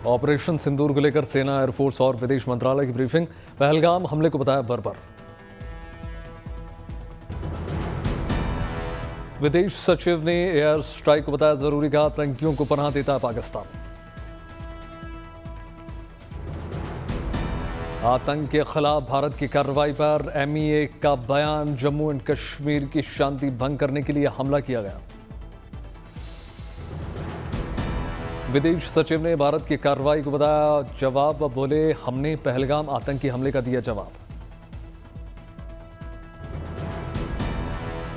Operation सिंदूर को लेकर सेना, एयरफोर्स और विदेश मंत्रालय की ब्रीफिंग। पहलगाम हमले को बताया बर्बर। विदेश सचिव ने एयर स्ट्राइक को बताया जरूरी, कहा आतंकियों को पनाह देता है पाकिस्तान। आतंक के खिलाफ भारत की कार्रवाई पर एमईए का बयान, जम्मू एंड कश्मीर की शांति भंग करने के लिए हमला किया गया। विदेश सचिव ने भारत की कार्रवाई को बताया जवाब, बोले हमने पहलगाम आतंकी हमले का दिया जवाब।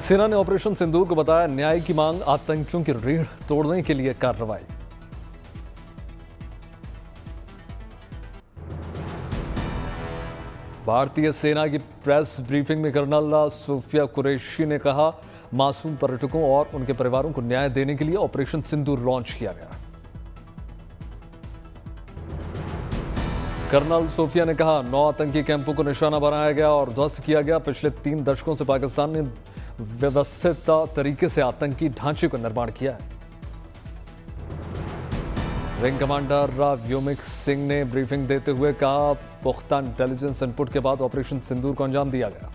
सेना ने ऑपरेशन सिंदूर को बताया न्याय की मांग, आतंकियों की रीढ़ तोड़ने के लिए कार्रवाई। भारतीय सेना की प्रेस ब्रीफिंग में कर्नल सोफिया कुरैशी ने कहा मासूम पर्यटकों और उनके परिवारों को न्याय देने के लिए ऑपरेशन सिंदूर लॉन्च किया गया। कर्नल सोफिया ने कहा 9 आतंकी कैंपों को निशाना बनाया गया और ध्वस्त किया गया। पिछले 3 दशकों से पाकिस्तान ने व्यवस्थित तरीके से आतंकी ढांचे का निर्माण किया है। विंग कमांडर व्योमिक सिंह ने ब्रीफिंग देते हुए कहा पुख्ता इंटेलिजेंस इनपुट के बाद ऑपरेशन सिंदूर को अंजाम दिया गया।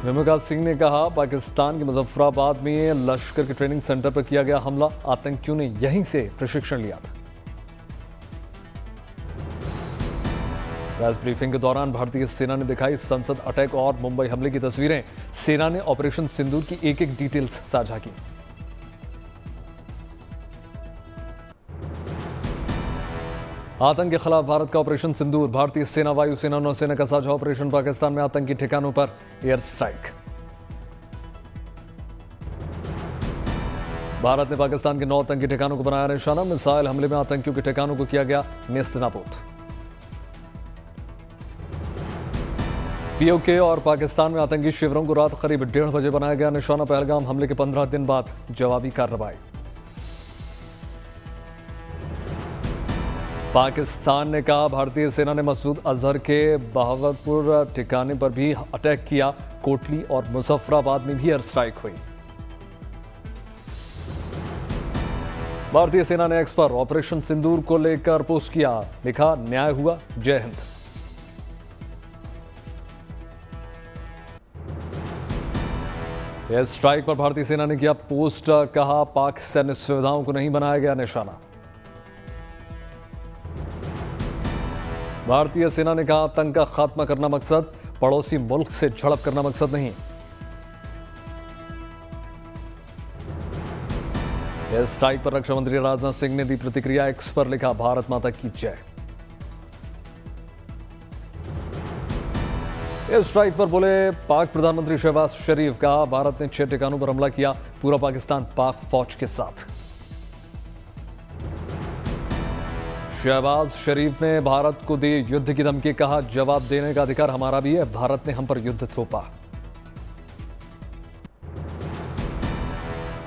व्योमिक सिंह ने कहा पाकिस्तान के मुजफ्फराबाद में लश्कर के ट्रेनिंग सेंटर पर किया गया हमला, आतंकियों ने यहीं से प्रशिक्षण लिया था। प्रेस ब्रीफिंग के दौरान भारतीय सेना ने दिखाई संसद अटैक और मुंबई हमले की तस्वीरें। सेना ने ऑपरेशन सिंदूर की एक-एक डिटेल्स साझा की। आतंक के खिलाफ भारत का ऑपरेशन सिंदूर, भारतीय सेना, वायुसेना, नौसेना का साझा ऑपरेशन, पाकिस्तान में आतंकी ठिकानों पर एयर स्ट्राइक। भारत ने पाकिस्तान के 9 आतंकी ठिकानों को बनाया निशाना, मिसाइल हमले में आतंकियों के ठिकानों को किया गया नेस्तनाबूद। पीओके और पाकिस्तान में आतंकी शिविरों को रात करीब 1:30 बजे बनाया गया निशाना, पहलगाम हमले के 15 दिन बाद जवाबी कार्रवाई। पाकिस्तान ने कहा भारतीय सेना ने मसूद अजहर के बहावलपुर ठिकाने पर भी अटैक किया, कोटली और मुजफ्फराबाद में भी एयर स्ट्राइक हुई। भारतीय सेना ने एक्स पर ऑपरेशन सिंदूर को लेकर पोस्ट किया, लिखा न्याय हुआ, जय हिंद। एयर स्ट्राइक पर भारतीय सेना ने किया पोस्ट, कहा पाक सैन्य सुविधाओं को नहीं बनाया गया निशाना। भारतीय सेना ने कहा आतंक का खात्मा करना मकसद, पड़ोसी मुल्क से झड़प करना मकसद नहीं। एयर स्ट्राइक पर रक्षा मंत्री राजनाथ सिंह ने दी प्रतिक्रिया, एक्स पर लिखा भारत माता की जय। एयर स्ट्राइक पर बोले पाक प्रधानमंत्री शहबाज शरीफ, कहा भारत ने 6 ठिकानों पर हमला किया, पूरा पाकिस्तान पाक फौज के साथ। शहबाज शरीफ ने भारत को दी युद्ध की धमकी, कहा जवाब देने का अधिकार हमारा भी है, भारत ने हम पर युद्ध थोपा।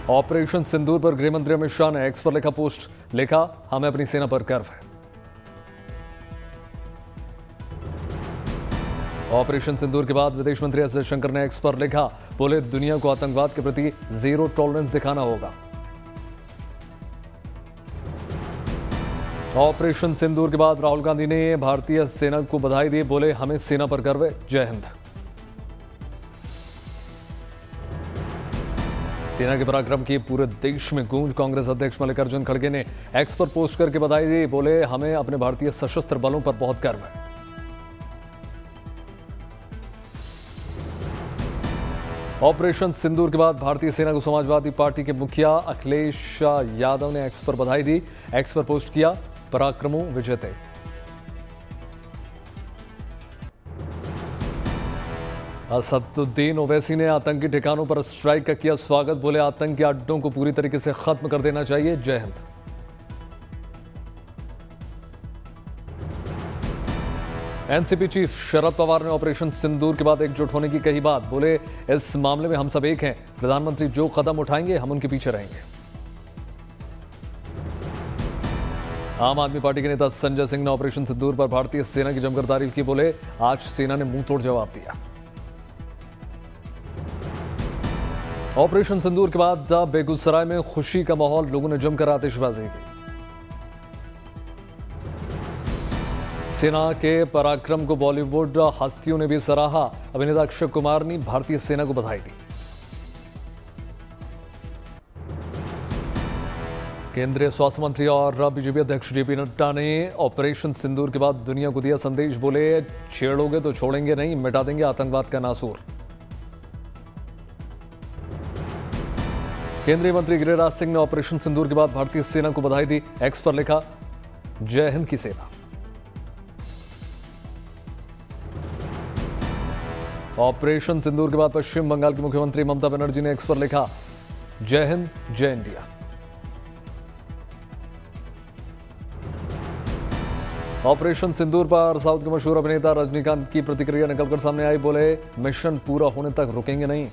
ऑपरेशन सिंदूर पर गृह मंत्री अमित शाह ने एक्स पर लिखा पोस्ट, लिखा हमें अपनी सेना पर गर्व है। ऑपरेशन सिंदूर के बाद विदेश मंत्री एस जयशंकर ने एक्स पर लिखा, बोले दुनिया को आतंकवाद के प्रति जीरो टॉलरेंस दिखाना होगा। ऑपरेशन सिंदूर के बाद राहुल गांधी ने भारतीय सेना को बधाई दी, बोले हमें सेना पर गर्व है, जय हिंद। सेना के पराक्रम की पूरे देश में गूंज, कांग्रेस अध्यक्ष मल्लिकार्जुन खड़गे ने एक्स पर पोस्ट करके बधाई दी, बोले हमें अपने भारतीय सशस्त्र बलों पर बहुत गर्व है। ऑपरेशन सिंदूर के बाद भारतीय सेना को समाजवादी पार्टी के मुखिया अखिलेश यादव ने एक्स पर बधाई दी, एक्स पर पोस्ट किया पराक्रमो विजयते। असदुद्दीन ओवैसी ने आतंकी ठिकानों पर स्ट्राइक का किया स्वागत, बोले आतंकी अड्डों को पूरी तरीके से खत्म कर देना चाहिए, जय हिंद। एनसीपी चीफ शरद पवार ने ऑपरेशन सिंदूर के बाद एकजुट होने की कही बात, बोले इस मामले में हम सब एक हैं, प्रधानमंत्री जो कदम उठाएंगे हम उनके पीछे रहेंगे। आम आदमी पार्टी के नेता संजय सिंह ने ऑपरेशन सिंदूर पर भारतीय सेना की जमकर तारीफ की, बोले आज सेना ने मुंह तोड़ जवाब दिया। ऑपरेशन सिंदूर के बाद बेगूसराय में खुशी का माहौल, लोगों ने जमकर आतिशबाजी की। सेना के पराक्रम को बॉलीवुड हस्तियों ने भी सराहा। अभिनेता अक्षय कुमार ने भारतीय सेना को बधाई दी। केंद्रीय स्वास्थ्य मंत्री और बीजेपी अध्यक्ष जेपी नड्डा ने ऑपरेशन सिंदूर के बाद दुनिया को दिया संदेश। बोले, छेड़ोगे तो छोड़ेंगे नहीं, मिटा देंगे आतंकवाद का नासूर। केंद्रीय मंत्री गिरिराज सिंह ने ऑपरेशन सिंदूर के बाद भारतीय सेना को बधाई दी। एक्स पर लिखा, जय हिंद की सेना। ऑपरेशन सिंदूर के बाद पश्चिम बंगाल की मुख्यमंत्री ममता बनर्जी ने एक्स पर लिखा, जय हिंद जय इंडिया। ऑपरेशन सिंदूर पर साउथ के मशहूर अभिनेता रजनीकांत की प्रतिक्रिया निकलकर सामने आई। बोले, मिशन पूरा होने तक रुकेंगे नहीं।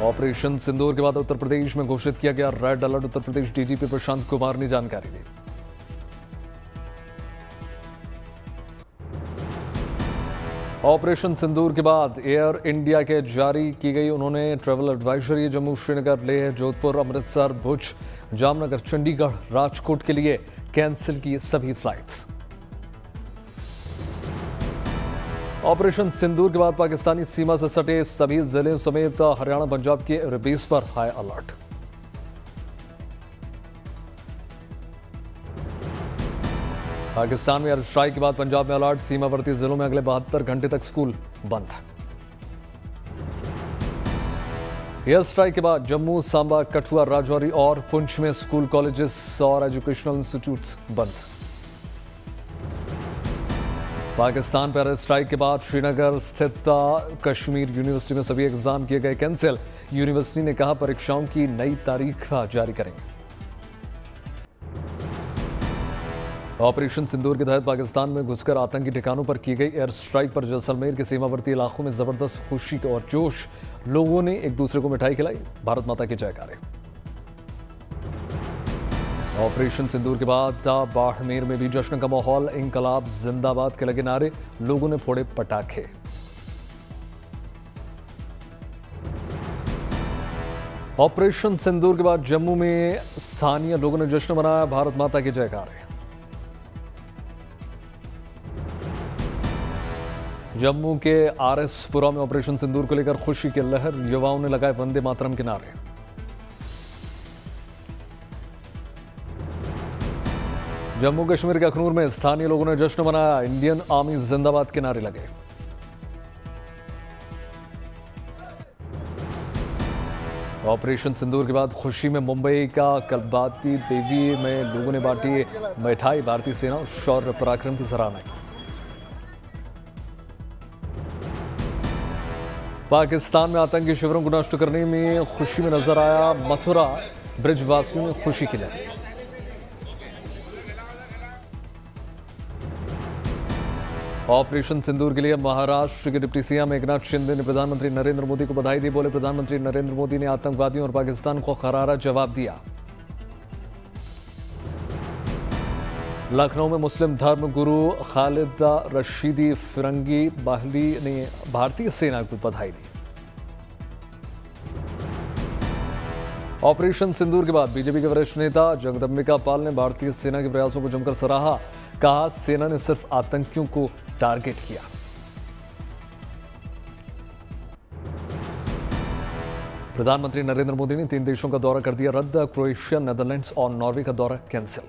ऑपरेशन सिंदूर के बाद उत्तर प्रदेश में घोषित किया गया red alert. Uttar Pradesh DGP Prashant Kumar ने जानकारी दी। ऑपरेशन सिंदूर के बाद एयर इंडिया के जारी की गई उन्होंने ट्रैवल एडवाइजरी। जम्मू, श्रीनगर, लेह, जोधपुर, अमृतसर, भुज, जामनगर, चंडीगढ़, राजकोट के लिए कैंसिल की सभी फ्लाइट्स। ऑपरेशन सिंदूर के बाद पाकिस्तानी सीमा से सटे सभी जिले समेत हरियाणा, पंजाब के एयरबेस पर हाई अलर्ट। पाकिस्तान में एयर स्ट्राइक के बाद पंजाब में अलर्ट। सीमावर्ती जिलों में अगले 72 घंटे तक स्कूल बंद। एयर स्ट्राइक के बाद जम्मू, सांबा, कठुआ, राजौरी और पुंछ में स्कूल, कॉलेजेस और एजुकेशनल इंस्टीट्यूट्स बंद। पाकिस्तान पर एयर स्ट्राइक के बाद श्रीनगर स्थित कश्मीर यूनिवर्सिटी में सभी एग्जाम किए गए कैंसिल। यूनिवर्सिटी ने कहा, परीक्षाओं की नई तारीख जारी करेंगे। ऑपरेशन सिंदूर के तहत पाकिस्तान में घुसकर आतंकी ठिकानों पर की गई एयर स्ट्राइक पर जैसलमेर के सीमावर्ती इलाकों में जबरदस्त खुशी और जोश। लोगों ने एक दूसरे को मिठाई खिलाई, भारत माता के जयकारे। ऑपरेशन सिंदूर के बाद बाड़मेर में भी जश्न का माहौल। इंकलाब जिंदाबाद के लगे नारे, लोगों ने फोड़े पटाखे। ऑपरेशन सिंदूर के बाद जम्मू में स्थानीय लोगों ने जश्न मनाया, भारत माता के जयकारे। जम्मू के आरएसपुरा में ऑपरेशन सिंदूर को लेकर खुशी की लहर। युवाओं ने लगाए वंदे मातरम के नारे। जम्मू कश्मीर के अखनूर में स्थानीय लोगों ने जश्न मनाया, इंडियन आर्मी जिंदाबाद के नारे लगे। ऑपरेशन सिंदूर के बाद खुशी में मुंबई का कलबाती देवी में लोगों ने बांटी मिठाई। भारतीय सेना शौर्य पराक्रम की सराहना की। पाकिस्तान में आतंकी शिविरों को नष्ट करने में खुशी में नजर आया मथुरा। ब्रिजवासियों में खुशी की लहर। ऑपरेशन सिंदूर के लिए महाराष्ट्र के डिप्टी सीएम एकनाथ शिंदे ने प्रधानमंत्री नरेंद्र मोदी को बधाई दी। बोले, प्रधानमंत्री नरेंद्र मोदी ने आतंकवादियों और पाकिस्तान को करारा जवाब दिया। लखनऊ में मुस्लिम धर्म गुरु खालिद रशीदी फिरंगी बाहली ने भारतीय सेना को बधाई दी। ऑपरेशन सिंदूर के बाद बीजेपी के वरिष्ठ नेता जगदम्बिका पाल ने भारतीय सेना के प्रयासों को जमकर सराहा। कहा, सेना ने सिर्फ आतंकियों को टारगेट किया। प्रधानमंत्री नरेंद्र मोदी ने 3 देशों का दौरा कर दिया रद्द। क्रोएशिया, नेदरलैंड्स और नॉर्वे का दौरा कैंसिल।